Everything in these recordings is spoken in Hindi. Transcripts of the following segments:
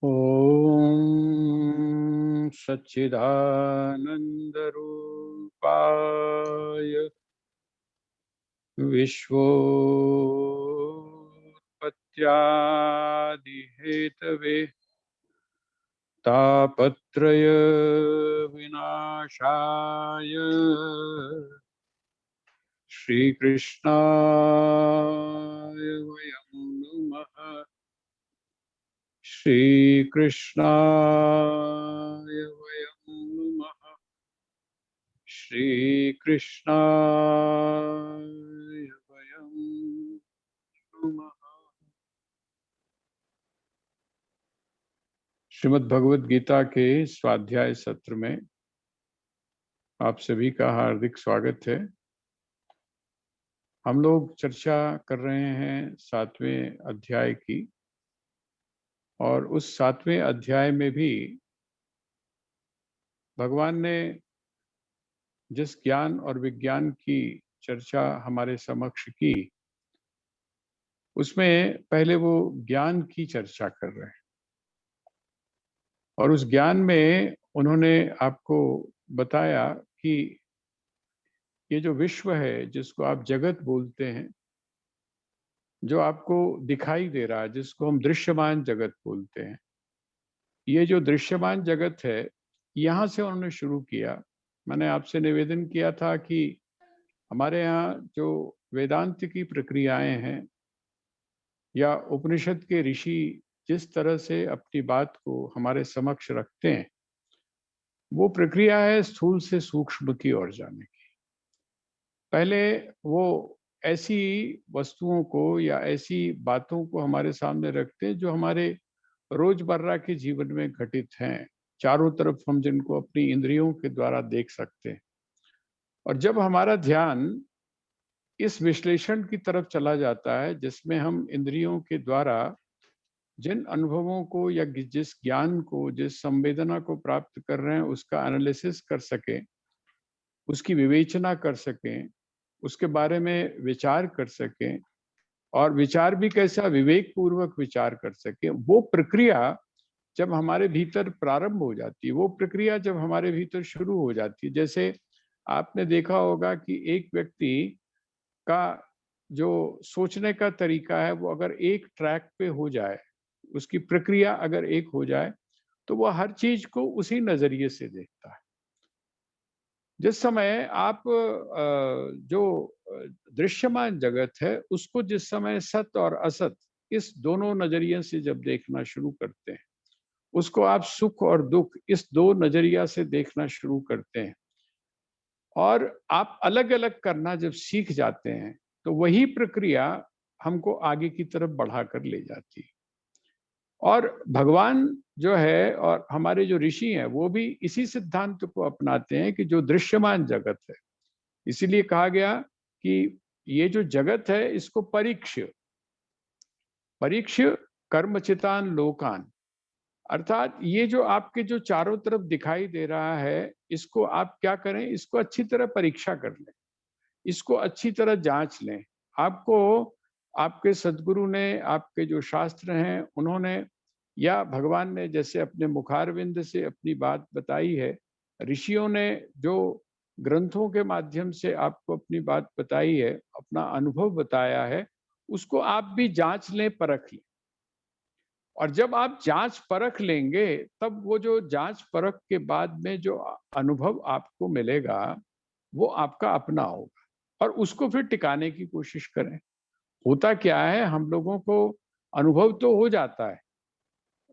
ॐ सच्चिदानन्दरूपाय विश्वोत्पत्त्यादिहेतवे तापत्रय विनाशाय श्रीकृष्णाय वयं नुमः। श्रीकृष्णाय वयं नुमः। श्रीकृष्णाय वयं नुमः। श्रीमद् भगवद गीता के स्वाध्याय सत्र में आप सभी का हार्दिक स्वागत है। हम लोग चर्चा कर रहे हैं 7वें अध्याय की, और उस 7वें अध्याय में भी भगवान ने जिस ज्ञान और विज्ञान की चर्चा हमारे समक्ष की, उसमें पहले वो ज्ञान की चर्चा कर रहे हैं, और उस ज्ञान में उन्होंने आपको बताया कि ये जो विश्व है, जिसको आप जगत बोलते हैं, जो आपको दिखाई दे रहा है, जिसको हम दृश्यमान जगत बोलते हैं, ये जो दृश्यमान जगत है, यहाँ से उन्होंने शुरू किया। मैंने आपसे निवेदन किया था कि हमारे यहाँ जो वेदांत की प्रक्रियाएं हैं या उपनिषद के ऋषि जिस तरह से अपनी बात को हमारे समक्ष रखते हैं, वो प्रक्रिया है स्थूल से सूक्ष्म की ओर जाने की। पहले वो ऐसी वस्तुओं को या ऐसी बातों को हमारे सामने रखते हैं जो हमारे रोजमर्रा के जीवन में घटित हैं, चारों तरफ हम जिनको अपनी इंद्रियों के द्वारा देख सकते हैं। और जब हमारा ध्यान इस विश्लेषण की तरफ चला जाता है, जिसमें हम इंद्रियों के द्वारा जिन अनुभवों को या जिस ज्ञान को, जिस संवेदना को प्राप्त कर रहे हैं, उसका एनालिसिस कर सकें, उसकी विवेचना कर सकें, उसके बारे में विचार कर सकें, और विचार भी कैसा, विवेक पूर्वक विचार कर सकें, वो प्रक्रिया जब हमारे भीतर प्रारंभ हो जाती है, वो प्रक्रिया जब हमारे भीतर शुरू हो जाती है, जैसे आपने देखा होगा कि एक व्यक्ति का जो सोचने का तरीका है, वो अगर एक ट्रैक पे हो जाए, उसकी प्रक्रिया अगर एक हो जाए, तो वह हर चीज को उसी नजरिए से देखता है। जिस समय आप जो दृश्यमान जगत है, उसको जिस समय सत और असत इस दोनों नजरिए से जब देखना शुरू करते हैं, उसको आप सुख और दुख इस दो नजरिया से देखना शुरू करते हैं, और आप अलग अलग करना जब सीख जाते हैं, तो वही प्रक्रिया हमको आगे की तरफ बढ़ाकर ले जाती है। और भगवान जो है और हमारे जो ऋषि हैं, वो भी इसी सिद्धांत को अपनाते हैं कि जो दृश्यमान जगत है, इसीलिए कहा गया कि ये जो जगत है, इसको परीक्ष्य परीक्ष्य कर्मचितान लोकान, अर्थात ये जो आपके जो चारों तरफ दिखाई दे रहा है, इसको आप क्या करें, इसको अच्छी तरह परीक्षा कर लें, इसको अच्छी तरह जांच लें। आपको आपके सदगुरु ने, आपके जो शास्त्र हैं, उन्होंने या भगवान ने जैसे अपने मुखारविंद से अपनी बात बताई है, ऋषियों ने जो ग्रंथों के माध्यम से आपको अपनी बात बताई है, अपना अनुभव बताया है, उसको आप भी जांच लें, परख लें। और जब आप जांच परख लेंगे, तब वो जो जांच परख के बाद में जो अनुभव आपको मिलेगा, वो आपका अपना होगा, और उसको फिर टिकाने की कोशिश करें। होता क्या है, हम लोगों को अनुभव तो हो जाता है,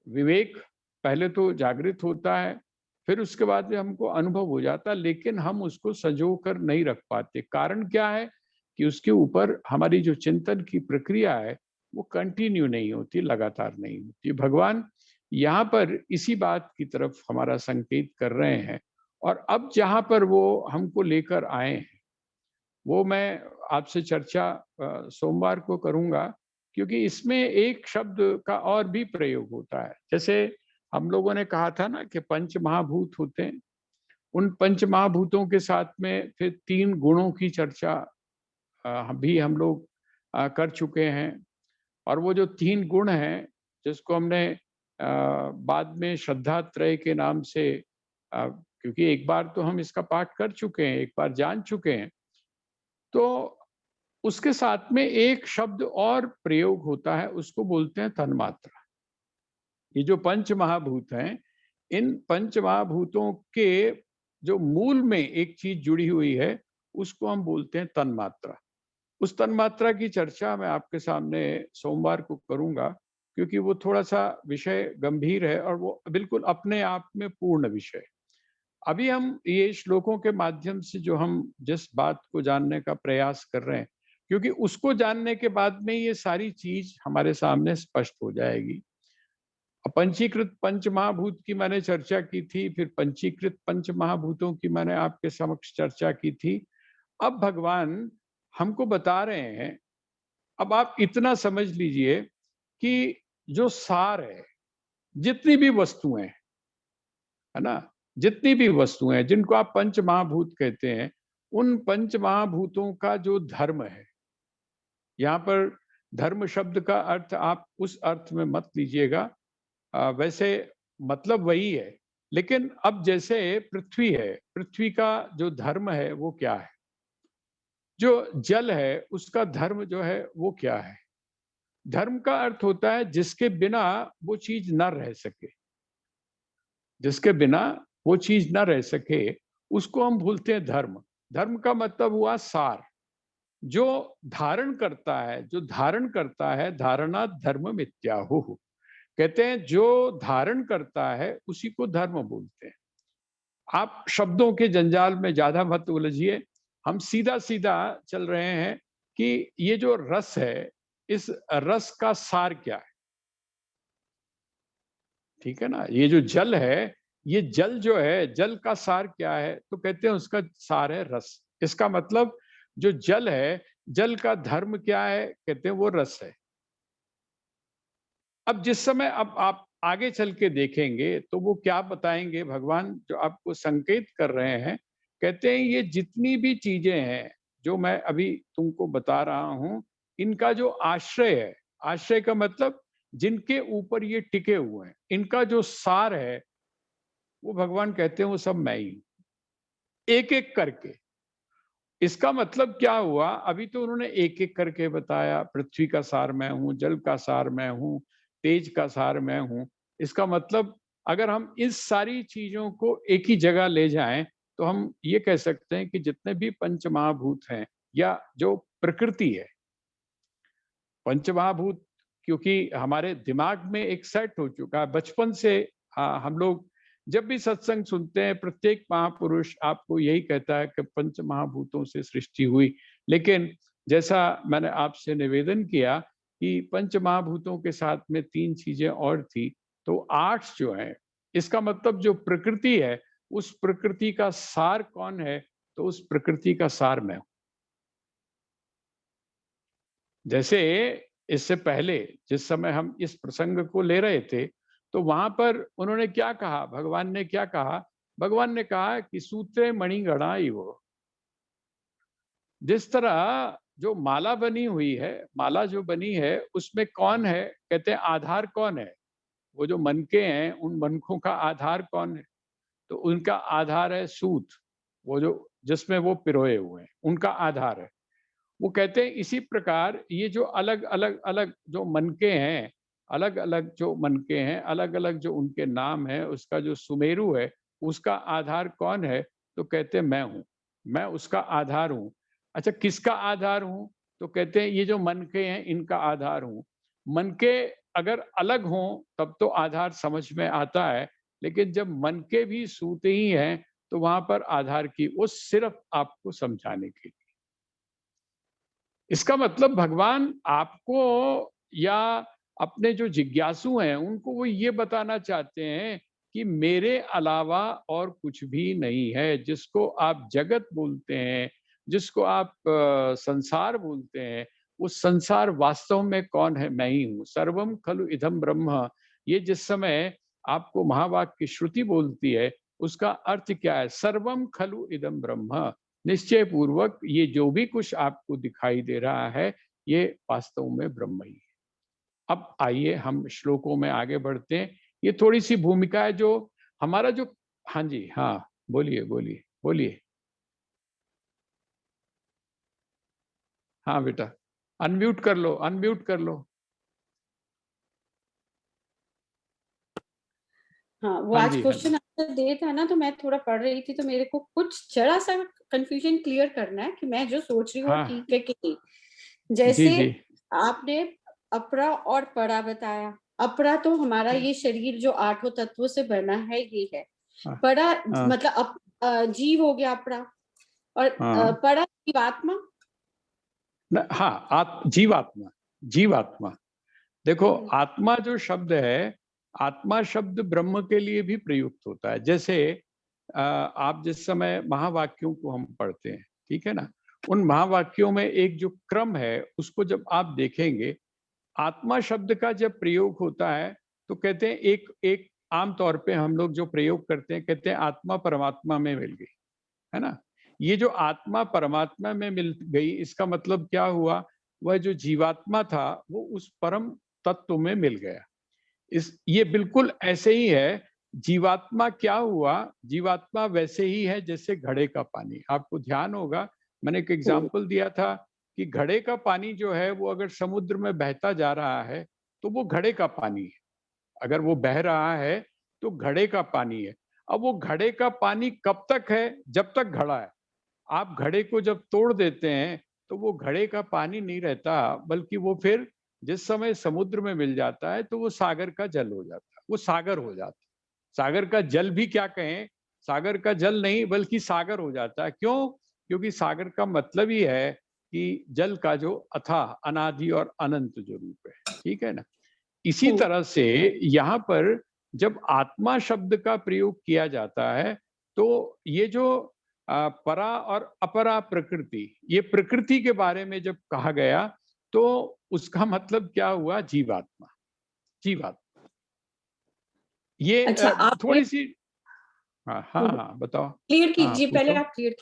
विवेक पहले तो जागृत होता है, फिर उसके बाद में हमको अनुभव हो जाता है, लेकिन हम उसको संजो कर नहीं रख पाते। कारण क्या है कि उसके ऊपर हमारी जो चिंतन की प्रक्रिया है, वो कंटिन्यू नहीं होती, लगातार नहीं होती। भगवान यहाँ पर इसी बात की तरफ हमारा संकेत कर रहे हैं, और अब जहाँ पर वो हमको लेकर आए हैं, वो मैं आपसे चर्चा सोमवार को करूंगा, क्योंकि इसमें एक शब्द का और भी प्रयोग होता है। जैसे हम लोगों ने कहा था ना कि पंच महाभूत होते हैं, उन पंच महाभूतों के साथ में फिर 3 गुणों की चर्चा भी हम लोग कर चुके हैं। और वो जो 3 गुण हैं, जिसको हमने बाद में श्रद्धात्रय के नाम से, क्योंकि एक बार तो हम इसका पाठ कर चुके हैं, एक बार जान चुके हैं, तो उसके साथ में एक शब्द और प्रयोग होता है, उसको बोलते हैं तन्मात्रा। ये जो पंच महाभूत हैं, इन पंच महाभूतों के जो मूल में एक चीज जुड़ी हुई है, उसको हम बोलते हैं तन्मात्रा। उस तन्मात्रा की चर्चा मैं आपके सामने सोमवार को करूंगा, क्योंकि वो थोड़ा-सा विषय गंभीर है और वो बिल्कुल अपने आप में पूर्ण विषय है। अभी हम ये श्लोकों के माध्यम से जो हम जिस बात को जानने का प्रयास कर रहे हैं, क्योंकि उसको जानने के बाद में ये सारी चीज हमारे सामने स्पष्ट हो जाएगी। पंचीकृत पंच महाभूत की मैंने चर्चा की थी, फिर पंचीकृत पंच महाभूतों की मैंने आपके समक्ष चर्चा की थी। अब भगवान हमको बता रहे हैं, अब आप इतना समझ लीजिए कि जो सार है, जितनी भी वस्तुएं, है ना, जितनी भी वस्तुएं जिनको आप पंच महाभूत कहते हैं, उन पंच महाभूतों का जो धर्म है, यहाँ पर धर्म शब्द का अर्थ आप उस अर्थ में मत लीजिएगा, वैसे मतलब वही है, लेकिन अब जैसे पृथ्वी है, पृथ्वी का जो धर्म है वो क्या है, जो जल है उसका धर्म जो है वो क्या है। धर्म का अर्थ होता है जिसके बिना वो चीज न रह सके, जिसके बिना वो चीज न रह सके, उसको हम बोलते हैं धर्म। धर्म का मतलब हुआ सार, जो धारण करता है, जो धारण करता है, धारणा धर्म मिथ्याहुः। कहते हैं जो धारण करता है उसी को धर्म बोलते हैं। आप शब्दों के जंजाल में ज्यादा मत उलझिए, हम सीधा सीधा चल रहे हैं कि ये जो रस है, इस रस का सार क्या है। ठीक है ना, ये जो जल है, ये जल जो है, जल का सार क्या है, तो कहते हैं उसका सार है रस। इसका मतलब जो जल है, जल का धर्म क्या है, कहते हैं वो रस है। अब जिस समय अब आप आगे चल के देखेंगे तो वो क्या बताएंगे भगवान, जो आपको संकेत कर रहे हैं, कहते हैं ये जितनी भी चीजें हैं जो मैं अभी तुमको बता रहा हूं, इनका जो आश्रय है, आश्रय का मतलब जिनके ऊपर ये टिके हुए हैं, इनका जो सार है, वो भगवान कहते हैं वो सब मैं ही हूं, एक एक करके। इसका मतलब क्या हुआ, अभी तो उन्होंने एक एक करके बताया, पृथ्वी का सार मैं हूं, जल का सार मैं हूं, तेज का सार मैं हूं। इसका मतलब अगर हम इस सारी चीजों को एक ही जगह ले जाएं, तो हम ये कह सकते हैं कि जितने भी पंच महाभूत हैं या जो प्रकृति है, पंच महाभूत, क्योंकि हमारे दिमाग में एक सेट हो चुका है बचपन से। हम लोग जब भी सत्संग सुनते हैं, प्रत्येक महापुरुष आपको यही कहता है कि पंच महाभूतों से सृष्टि हुई। लेकिन जैसा मैंने आपसे निवेदन किया कि पंच महाभूतों के साथ में तीन चीजें और थी, तो आठ जो है, इसका मतलब जो प्रकृति है, उस प्रकृति का सार कौन है, तो उस प्रकृति का सार मैं हूं। जैसे इससे पहले जिस समय हम इस प्रसंग को ले रहे थे, तो वहां पर उन्होंने क्या कहा, भगवान ने क्या कहा, भगवान ने कहा कि सूत्रे मणिगणा इव। जिस तरह जो माला बनी हुई है, माला जो बनी है उसमें कौन है, कहते हैं आधार कौन है, वो जो मनके हैं, उन मनकों का आधार कौन है, तो उनका आधार है सूत, वो जो जिसमें वो पिरोए हुए हैं, उनका आधार है। वो कहते हैं इसी प्रकार ये जो अलग अलग अलग जो मनके हैं, अलग अलग जो मनके हैं, अलग अलग जो उनके नाम है, उसका जो सुमेरु है, उसका आधार कौन है, तो कहते हैं मैं हूं, मैं उसका आधार हूं। अच्छा, किसका आधार हूं, तो कहते हैं ये जो मनके हैं इनका आधार हूं। मनके अगर अलग हों तब तो आधार समझ में आता है, लेकिन जब मनके भी सूते ही हैं, तो वहां पर आधार की वो सिर्फ आपको समझाने के लिए। इसका मतलब भगवान आपको या अपने जो जिज्ञासु हैं उनको वो ये बताना चाहते हैं कि मेरे अलावा और कुछ भी नहीं है। जिसको आप जगत बोलते हैं, जिसको आप संसार बोलते हैं, वो संसार वास्तव में कौन है, मैं ही हूँ। सर्वम खलु इदम ब्रह्म, ये जिस समय आपको महावाक्य की श्रुति बोलती है, उसका अर्थ क्या है, सर्वम खलु इदम ब्रह्म। निश्चय पूर्वक ये जो भी कुछ आपको दिखाई दे रहा है, ये वास्तव में ब्रह्म ही है। अब आइए हम श्लोकों में आगे बढ़ते हैं। ये थोड़ी सी भूमिका है जो हमारा जो, हाँ जी, हाँ, बोलिए बोलिए बोलिए। हाँ बेटा, अनम्यूट कर लो, अनम्यूट कर लो। हाँ, वो हाँ आज जी, हाँ जी। क्वेश्चन आंसर दे था ना, तो मैं थोड़ा पढ़ रही थी, तो मेरे को कुछ जरा सा कंफ्यूजन क्लियर करना है कि मैं जो सोच रही हूँ वो हाँ, ठीक है कि नहीं। जी, जैसे जी। आपने अपरा और परा बताया। अपरा तो हमारा ये शरीर जो 8 तत्वों से बना है ये है। हाँ, परा हाँ, मतलब जीव हो गया अपरा, और हाँ। परा जीवात्मा। हाँ, जीवात्मा, जीवात्मा। देखो, हम्म, आत्मा जो शब्द है, आत्मा शब्द ब्रह्म के लिए भी प्रयुक्त होता है। जैसे आप जिस समय महावाक्यों को हम पढ़ते हैं, ठीक है ना, उन महावाक्यों में एक जो क्रम है उसको जब आप देखेंगे, आत्मा शब्द का जब प्रयोग होता है तो कहते हैं, एक एक आम तौर पे हम लोग जो प्रयोग करते हैं, कहते हैं आत्मा परमात्मा में मिल गई, है ना। ये जो आत्मा परमात्मा में मिल गई, इसका मतलब क्या हुआ, वह जो जीवात्मा था वो उस परम तत्व में मिल गया। इस ये बिल्कुल ऐसे ही है। जीवात्मा क्या हुआ, जीवात्मा वैसे ही है जैसे घड़े का पानी। आपको ध्यान होगा, मैंने एक एग्जाम्पल दिया था कि घड़े का पानी जो है वो अगर समुद्र में बहता जा रहा है तो वो घड़े का पानी है। अगर वो बह रहा है तो घड़े का पानी है। अब वो घड़े का पानी कब तक है, जब तक घड़ा है। आप घड़े को जब तोड़ देते हैं तो वो घड़े का पानी नहीं रहता, बल्कि वो फिर जिस समय समुद्र में मिल जाता है तो वो सागर का जल हो जाता है, वो सागर हो जाता है। सागर का जल भी क्या कहें, सागर का जल नहीं बल्कि सागर हो जाता है। क्यों? क्योंकि सागर का मतलब ही है कि जल का जो अथाह, अनादि और अनंत जो रूप है, ठीक है ना। इसी हम्म, तरह से यहाँ पर जब आत्मा शब्द का प्रयोग किया जाता है तो ये जो परा और अपरा प्रकृति, ये प्रकृति के बारे में जब कहा गया तो उसका मतलब क्या हुआ, जीवात्मा, जीवात्मा। ये अच्छा, आपने थोड़ी सी, हाँ हाँ हाँ, बताओ। क्लियर हाँ, कीजिए, पहले पूछो। आप क्लियर,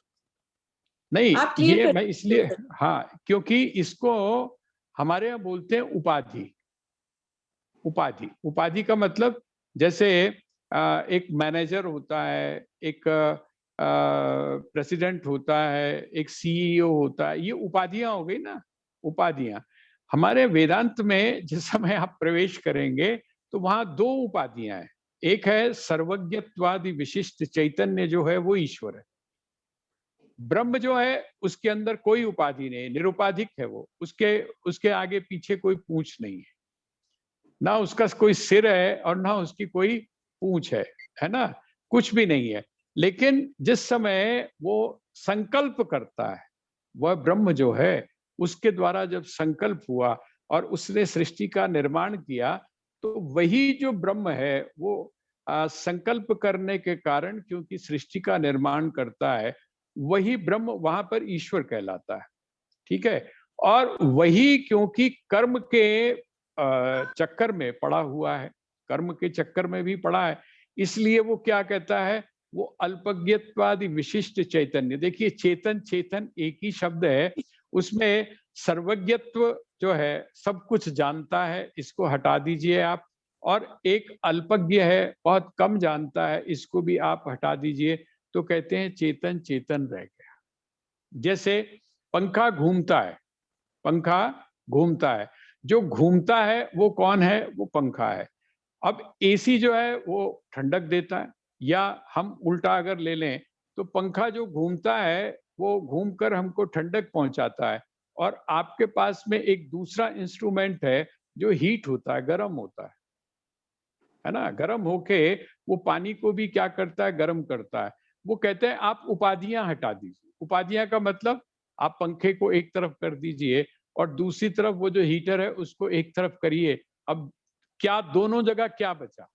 नहीं, आप क्लियर ये मैं इसलिए, कर। हाँ, क्योंकि इसको हमारे यहाँ बोलते हैं उपाधि। उपाधि, उपाधि का मतलब, जैसे एक मैनेजर होता है, एक प्रेसिडेंट होता है, एक सीईओ होता है, ये उपाधियां हो गई ना, उपाधियां। हमारे वेदांत में जिस समय आप प्रवेश करेंगे तो वहां दो उपाधियां हैं। एक है सर्वज्ञत्वादि विशिष्ट चैतन्य, जो है वो ईश्वर है। ब्रह्म जो है उसके अंदर कोई उपाधि नहीं, निरुपाधिक है वो, उसके उसके आगे पीछे कोई पूंछ नहीं है, ना उसका कोई सिर है और ना उसकी कोई पूंछ है ना, कुछ भी नहीं है। लेकिन जिस समय वो संकल्प करता है, वह ब्रह्म जो है, उसके द्वारा जब संकल्प हुआ और उसने सृष्टि का निर्माण किया, तो वही जो ब्रह्म है वो संकल्प करने के कारण, क्योंकि सृष्टि का निर्माण करता है, वही ब्रह्म वहां पर ईश्वर कहलाता है, ठीक है। और वही क्योंकि कर्म के चक्कर में पड़ा हुआ है, कर्म के चक्कर में भी पड़ा है, इसलिए वो क्या कहता है, वो अल्पज्ञत्वादि विशिष्ट चैतन्य। देखिए, चेतन चेतन एक ही शब्द है, उसमें सर्वज्ञत्व जो है, सब कुछ जानता है, इसको हटा दीजिए आप। और एक अल्पज्ञ है, बहुत कम जानता है, इसको भी आप हटा दीजिए, तो कहते हैं चेतन चेतन रह गया। जैसे पंखा घूमता है, पंखा घूमता है, जो घूमता है वो कौन है, वो पंखा है। अब एसी जो है वो ठंडक देता है, या हम उल्टा अगर ले लें तो पंखा जो घूमता है वो घूमकर हमको ठंडक पहुंचाता है, और आपके पास में एक दूसरा इंस्ट्रूमेंट है जो हीट होता है, गर्म होता है ना, गर्म होके वो पानी को भी क्या करता है, गर्म करता है। वो कहते हैं आप उपाधियां हटा दीजिए। उपाधियां का मतलब, आप पंखे को एक तरफ कर दीजिए और दूसरी तरफ वो जो हीटर है उसको एक तरफ करिए। अब क्या दोनों जगह क्या बचा,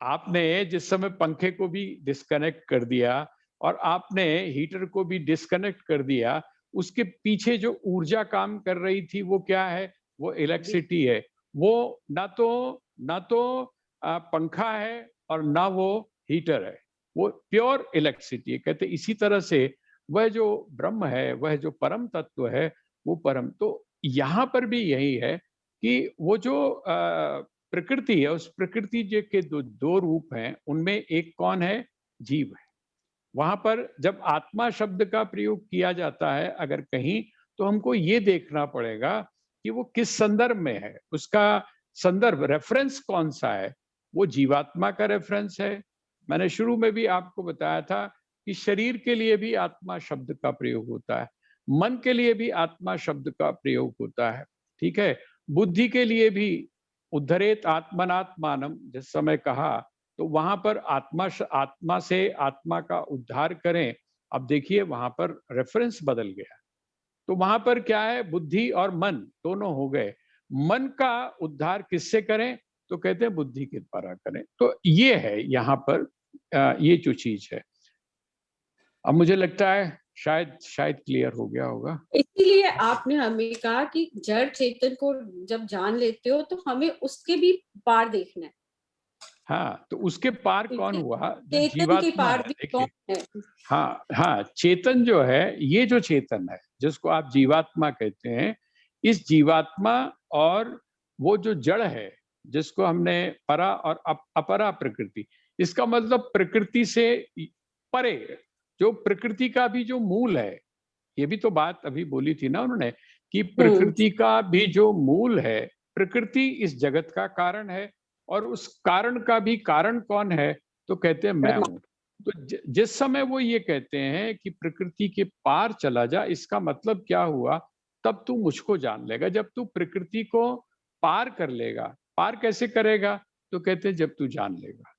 आपने जिस समय पंखे को भी डिस्कनेक्ट कर दिया और आपने हीटर को भी डिस्कनेक्ट कर दिया, उसके पीछे जो ऊर्जा काम कर रही थी वो क्या है, वो इलेक्ट्रिसिटी है। वो ना तो पंखा है और ना वो हीटर है, वो प्योर इलेक्ट्रिसिटी है। कहते इसी तरह से वह जो ब्रह्म है, वह जो परम तत्व है, वो परम। तो यहाँ पर भी यही है कि वो जो प्रकृति है, उस प्रकृति के दो रूप हैं, उनमें एक कौन है? जीव है। वहां पर जब आत्मा शब्द का प्रयोग किया जाता है अगर कहीं, तो हमको ये देखना पड़ेगा कि वो किस संदर्भ में है, उसका संदर्भ रेफरेंस कौन सा है। वो जीवात्मा का रेफरेंस है। मैंने शुरू में भी आपको बताया था कि शरीर के लिए भी आत्मा शब्द का प्रयोग होता है, मन के लिए भी आत्मा शब्द का प्रयोग होता है, ठीक है। बुद्धि के लिए भी उद्धरेत आत्मनात्मानम जिस समय कहा, तो वहां पर आत्मा से आत्मा का उद्धार करें। अब देखिए वहां पर रेफरेंस बदल गया, तो वहां पर क्या है? बुद्धि और मन दोनों हो गए। मन का उद्धार किससे करें? तो कहते हैं बुद्धि के द्वारा करें। तो ये है यहाँ पर ये जो चीज है। अब मुझे लगता है शायद शायद क्लियर हो गया होगा। इसीलिए आपने हमें कहा कि जड़ चेतन को जब जान लेते हो तो हमें उसके भी पार देखना है। हाँ, तो उसके पार ठीक कौन है, हुआ? जो चेतन के जीवात्मा पार है, भी कौन देखिए। है? हाँ हाँ, चेतन जो है, ये जो चेतन है जिसको आप जीवात्मा कहते हैं, इस जीवात्मा और वो जो जड़ है जिसको हमने परा और अपरा प्रकृति, इसका मतलब प्रकृति से परे, जो प्रकृति का भी जो मूल है, ये भी तो बात अभी बोली थी ना उन्होंने कि प्रकृति का भी जो मूल है, प्रकृति इस जगत का कारण है, और उस कारण का भी कारण कौन है? तो कहते हैं मैं हूं। तो जिस समय वो ये कहते हैं कि प्रकृति के पार चला जा, इसका मतलब क्या हुआ? तब तू मुझको जान लेगा, जब तू प्रकृति को पार कर लेगा। पार कैसे करेगा? तो कहते हैं जब तू जान लेगा।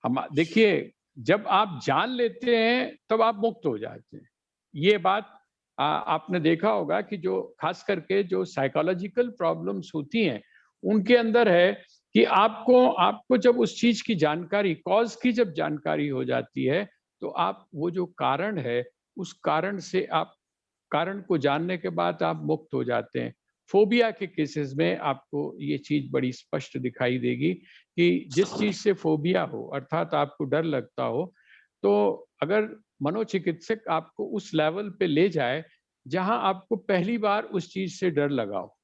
हम देखिए, जब आप जान लेते हैं तब आप मुक्त हो जाते हैं। ये बात आपने देखा होगा कि जो खास करके जो साइकोलॉजिकल प्रॉब्लम्स होती हैं, उनके अंदर है कि आपको आपको जब उस चीज की जानकारी, कॉज की जब जानकारी हो जाती है, तो आप वो जो कारण है, उस कारण से आप कारण को जानने के बाद आप मुक्त हो जाते हैं। फोबिया के केसेस में आपको ये चीज बड़ी स्पष्ट दिखाई देगी कि जिस चीज से फोबिया हो, अर्थात आपको डर लगता हो, तो अगर मनोचिकित्सक आपको उस लेवल पे ले जाए जहां आपको पहली बार उस चीज से डर लगा हो,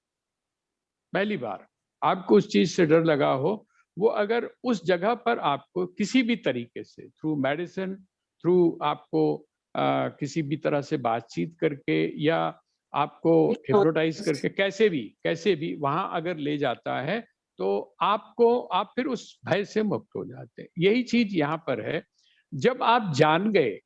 पहली बार आपको उस चीज से डर लगा हो, वो अगर उस जगह पर आपको किसी भी तरीके से, थ्रू मेडिसिन, थ्रू आपको किसी भी तरह से बातचीत करके, या आपको हिप्नोटाइज करके, कैसे भी वहां अगर ले जाता है, तो आप फिर उस भय से मुक्त हो जाते हैं। यही चीज यहाँ पर है। जब आप जान गए,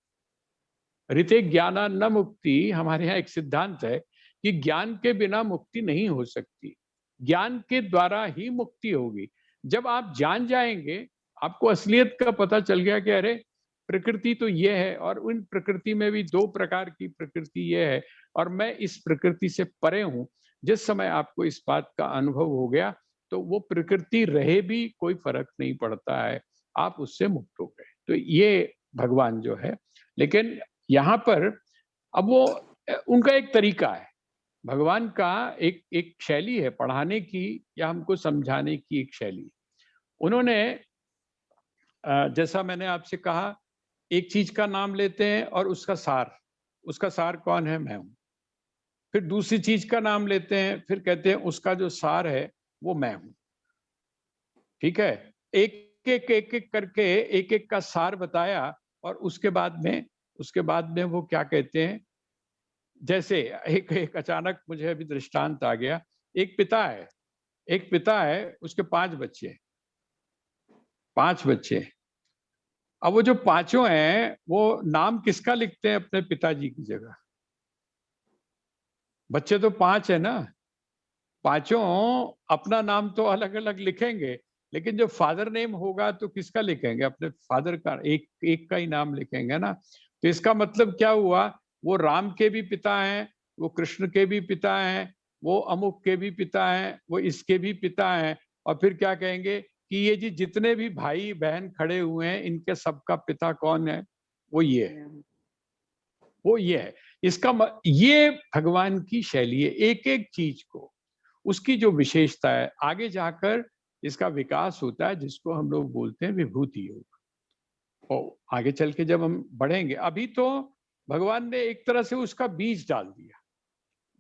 ऋते ज्ञाना न मुक्ति, हमारे यहाँ एक सिद्धांत है कि ज्ञान के बिना मुक्ति नहीं हो सकती, ज्ञान के द्वारा ही मुक्ति होगी। जब आप जान जाएंगे, आपको असलियत का पता चल गया कि अरे प्रकृति तो ये है, और उन प्रकृति में भी दो प्रकार की प्रकृति ये है, और मैं इस प्रकृति से परे हूं। जिस समय आपको इस बात का अनुभव हो गया, तो वो प्रकृति रहे भी कोई फर्क नहीं पड़ता है, आप उससे मुक्त हो गए। तो ये भगवान जो है, लेकिन यहाँ पर अब वो उनका एक तरीका है, भगवान का एक एक शैली है पढ़ाने की या हमको समझाने की एक शैली। उन्होंने जैसा मैंने आपसे कहा, एक चीज का नाम लेते हैं और उसका सार कौन है? मैं हूं। फिर दूसरी चीज का नाम लेते हैं, फिर कहते हैं उसका जो सार है वो मैं हूं। ठीक है, एक एक करके एक एक का सार बताया, और उसके बाद में वो क्या कहते हैं, जैसे एक एक अचानक मुझे अभी दृष्टांत आ गया। एक पिता है, उसके 5 बच्चे, 5 बच्चे। अब वो जो पांचों हैं, वो नाम किसका लिखते हैं अपने पिताजी की जगह? बच्चे तो 5 है ना, पांचों अपना नाम तो अलग अलग लिखेंगे, लेकिन जो फादर नेम होगा तो किसका लिखेंगे? अपने फादर का, एक एक का ही नाम लिखेंगे ना। तो इसका मतलब क्या हुआ? वो राम के भी पिता हैं, वो कृष्ण के भी पिता हैं, वो अमुक के भी पिता हैं, वो इसके भी पिता हैं। और फिर क्या कहेंगे कि ये जी जितने भी भाई बहन खड़े हुए हैं, इनके सबका पिता कौन है? वो ये है, वो ये है। ये भगवान की शैली है, एक एक चीज को उसकी जो विशेषता है, आगे जाकर इसका विकास होता है, जिसको हम लोग बोलते हैं विभूति योग। और आगे चल के जब हम बढ़ेंगे, अभी तो भगवान ने एक तरह से उसका बीज डाल दिया।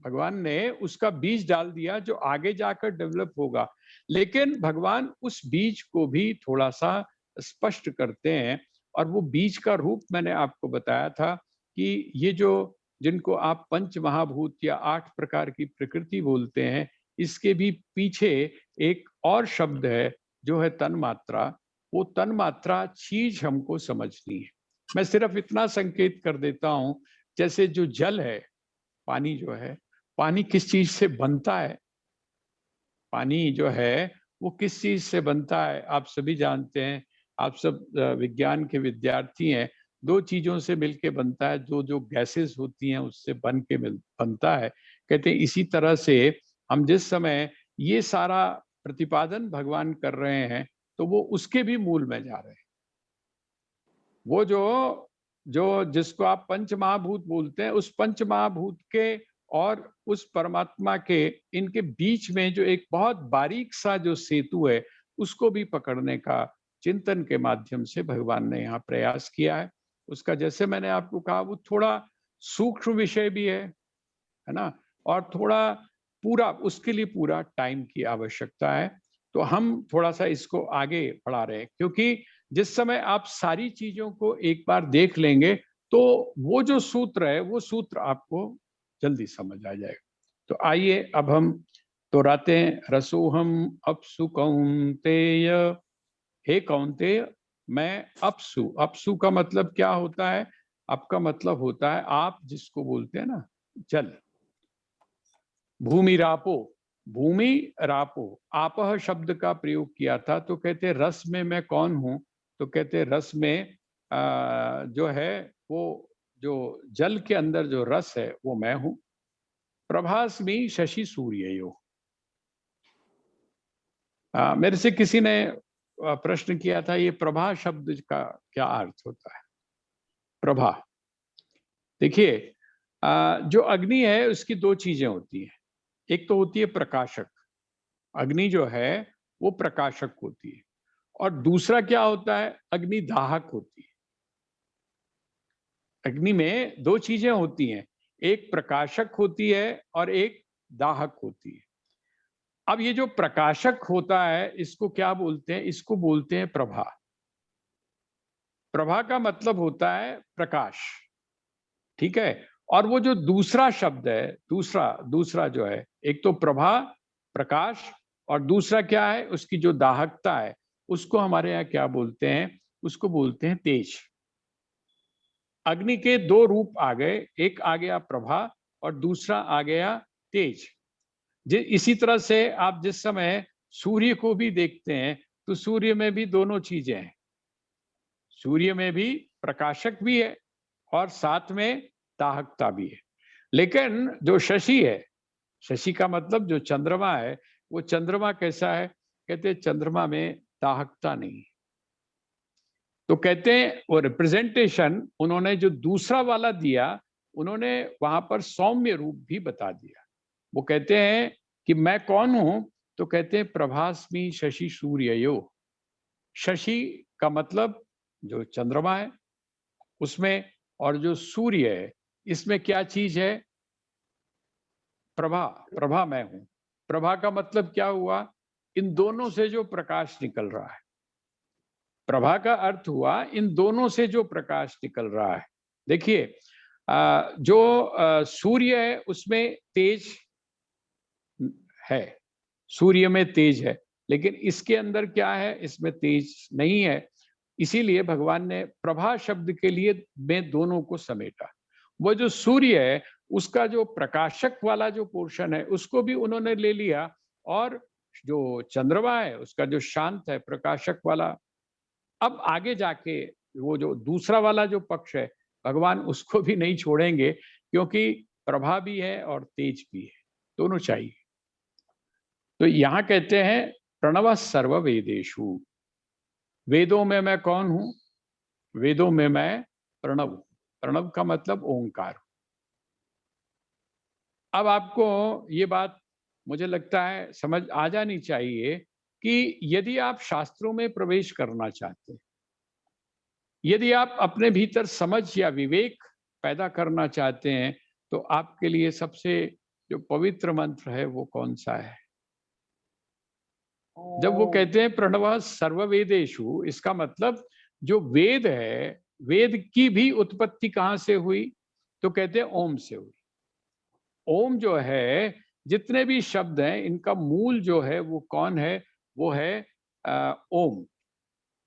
भगवान ने उसका बीज डाल दिया जो आगे जाकर डेवलप होगा, लेकिन भगवान उस बीज को भी थोड़ा सा स्पष्ट करते हैं। और वो बीज का रूप मैंने आपको बताया था कि ये जो जिनको आप पंच महाभूत या 8 प्रकार की प्रकृति बोलते हैं, इसके भी पीछे एक और शब्द है जो है तन्मात्रा। वो तन्मात्रा चीज हमको समझनी है। मैं सिर्फ इतना संकेत कर देता हूं, जैसे जो जल है, पानी जो है, पानी किस चीज से बनता है? पानी जो है वो किस चीज से बनता है? आप सभी जानते हैं, आप सब विज्ञान के विद्यार्थी हैं। दो चीजों से मिलके बनता है, जो गैसेस होती हैं उससे बनता है। कहते हैं इसी तरह से हम जिस समय ये सारा प्रतिपादन भगवान कर रहे हैं, तो वो उसके भी मूल में जा रहे हैं। वो जो जो जिसको आप पंच महाभूत बोलते हैं, उस पंच महाभूत के और उस परमात्मा के, इनके बीच में जो एक बहुत बारीक सा जो सेतु है, उसको भी पकड़ने का चिंतन के माध्यम से भगवान ने यहाँ प्रयास किया है। उसका जैसे मैंने आपको कहा, वो थोड़ा सूक्ष्म विषय भी है ना, और थोड़ा पूरा, उसके लिए पूरा टाइम की आवश्यकता है। तो हम थोड़ा सा इसको आगे बढ़ा रहे हैं, क्योंकि जिस समय आप सारी चीजों को एक बार देख लेंगे, तो वो जो सूत्र है, वो सूत्र आपको जल्दी समझ आ जाएगा। तो आइए अब हम दोहराते हैं, रसोहम अपसु कौन्तेय। हे कौन्तेय, मैं अपसु। अपसु का मतलब क्या होता है? आपका मतलब होता है, आप जिसको बोलते हैं ना, जल। भूमि रापो, भूमि रापो, आपह शब्द का प्रयोग किया था। तो कहते रस में मैं कौन हूं? तो कहते रस में जो है वो जो जल के अंदर जो रस है वो मैं हूं। प्रभास्मि शशि सूर्ययो। मेरे से किसी ने प्रश्न किया था, ये प्रभा शब्द का क्या अर्थ होता है? प्रभा, देखिए, जो अग्नि है उसकी दो चीजें होती हैं। एक तो होती है प्रकाशक, अग्नि जो है वो प्रकाशक होती है। और दूसरा क्या होता है? अग्नि दाहक होती है। अग्नि में दो चीजें होती हैं, एक प्रकाशक होती है और एक दाहक होती है। अब ये जो प्रकाशक होता है, इसको क्या बोलते हैं? इसको बोलते हैं प्रभा। प्रभा का मतलब होता है प्रकाश, ठीक है। और वो जो दूसरा शब्द है, दूसरा दूसरा जो है, एक तो प्रभा प्रकाश, और दूसरा क्या है? उसकी जो दाहकता है, उसको हमारे यहाँ क्या बोलते हैं? उसको बोलते हैं तेज। अग्नि के दो रूप आ गए, एक आ गया प्रभा और दूसरा आ गया तेज। इसी तरह से आप जिस समय सूर्य को भी देखते हैं, तो सूर्य में भी दोनों चीजें हैं। सूर्य में भी प्रकाशक भी है और साथ में दाहकता भी है। लेकिन जो शशि है, शशि का मतलब जो चंद्रमा है, वो चंद्रमा कैसा है? कहते हैं चंद्रमा में दाहकता नहीं। तो कहते हैं वो रिप्रेजेंटेशन उन्होंने जो दूसरा वाला दिया, उन्होंने वहां पर सौम्य रूप भी बता दिया। वो कहते हैं कि मैं कौन हूं? तो कहते हैं प्रभास्मि शशि सूर्ययो। शशि का मतलब जो चंद्रमा है उसमें, और जो सूर्य है इसमें क्या चीज है? प्रभा। प्रभा मैं हूं। प्रभा का मतलब क्या हुआ? इन दोनों से जो प्रकाश निकल रहा है। प्रभा का अर्थ हुआ इन दोनों से जो प्रकाश निकल रहा है। देखिए, जो सूर्य है उसमें तेज है, सूर्य में तेज है, लेकिन इसके अंदर क्या है? इसमें तेज नहीं है। इसीलिए भगवान ने प्रभा शब्द के लिए में दोनों को समेटा। वो जो सूर्य है उसका जो प्रकाशक वाला जो पोर्शन है उसको भी उन्होंने ले लिया, और जो चंद्रमा है उसका जो शांत है प्रकाशक वाला, अब आगे जाके वो जो दूसरा वाला जो पक्ष है, भगवान उसको भी नहीं छोड़ेंगे, क्योंकि प्रभा भी है और तेज भी है, दोनों चाहिए। तो यहां कहते हैं प्रणव सर्व वेदेशु। वेदों में मैं कौन हूं? वेदों में मैं प्रणव। प्रणव का मतलब ओंकार। अब आपको ये बात मुझे लगता है समझ आ जानी चाहिए कि यदि आप शास्त्रों में प्रवेश करना चाहते हैं, यदि आप अपने भीतर समझ या विवेक पैदा करना चाहते हैं, तो आपके लिए सबसे जो पवित्र मंत्र है वो कौन सा है। जब वो कहते हैं प्रणव सर्ववेदेषु, इसका मतलब जो वेद है, वेद की भी उत्पत्ति कहां से हुई, तो कहते हैं ओम से हुई। ओम जो है, जितने भी शब्द हैं इनका मूल जो है वो कौन है, वो है ओम।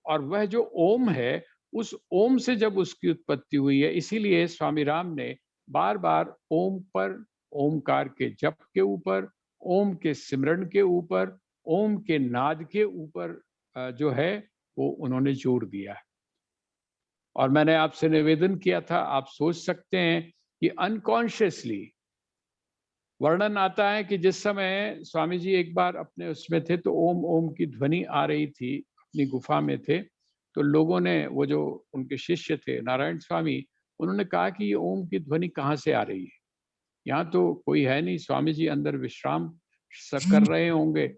और वह जो ओम है, उस ओम से जब उसकी उत्पत्ति हुई है, इसीलिए स्वामी राम ने बार बार ओम पर, ओमकार के जप के ऊपर, ओम के सिमरन के ऊपर, ओम के नाद के ऊपर जो है वो उन्होंने जोर दिया है। और मैंने आपसे निवेदन किया था, आप सोच सकते हैं कि अनकॉन्शियसली वर्णन आता है कि जिस समय स्वामी जी एक बार अपने उसमें थे तो ओम ओम की ध्वनि आ रही थी, अपनी गुफा में थे, तो लोगों ने, वो जो उनके शिष्य थे नारायण स्वामी, उन्होंने कहा कि ये ओम की ध्वनि कहाँ से आ रही है, यहाँ तो कोई है नहीं, स्वामी जी अंदर विश्राम कर रहे होंगे।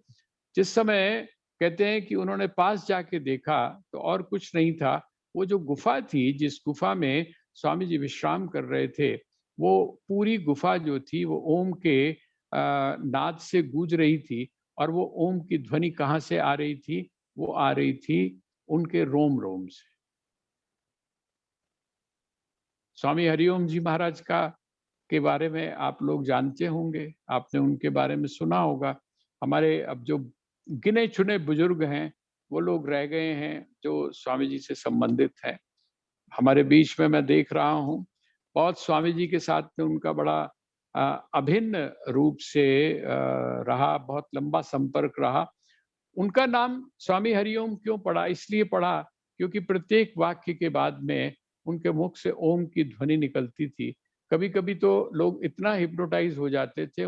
जिस समय कहते हैं कि उन्होंने पास जाके देखा तो और कुछ नहीं था, वो जो गुफा थी, जिस गुफा में स्वामी जी विश्राम कर रहे थे, वो पूरी गुफा जो थी वो ओम के नाद से गूंज रही थी। और वो ओम की ध्वनि कहाँ से आ रही थी, वो आ रही थी उनके रोम रोम से। स्वामी हरिओम जी महाराज का के बारे में आप लोग जानते होंगे, आपने उनके बारे में सुना होगा। हमारे अब जो गिने चुने बुजुर्ग हैं, वो लोग रह गए हैं जो स्वामी जी से संबंधित हैं। हमारे बीच में मैं देख रहा हूँ, बहुत स्वामी जी के साथ में उनका बड़ा अभिन्न रूप से रहा, बहुत लंबा संपर्क रहा। उनका नाम स्वामी हरिओम क्यों पड़ा? इसलिए पड़ा क्योंकि प्रत्येक वाक्य के बाद में उनके मुख से ओम की ध्वनि निकलती थी। कभी-कभी तो लोग इतना हिप्नोटाइज़ हो जाते थे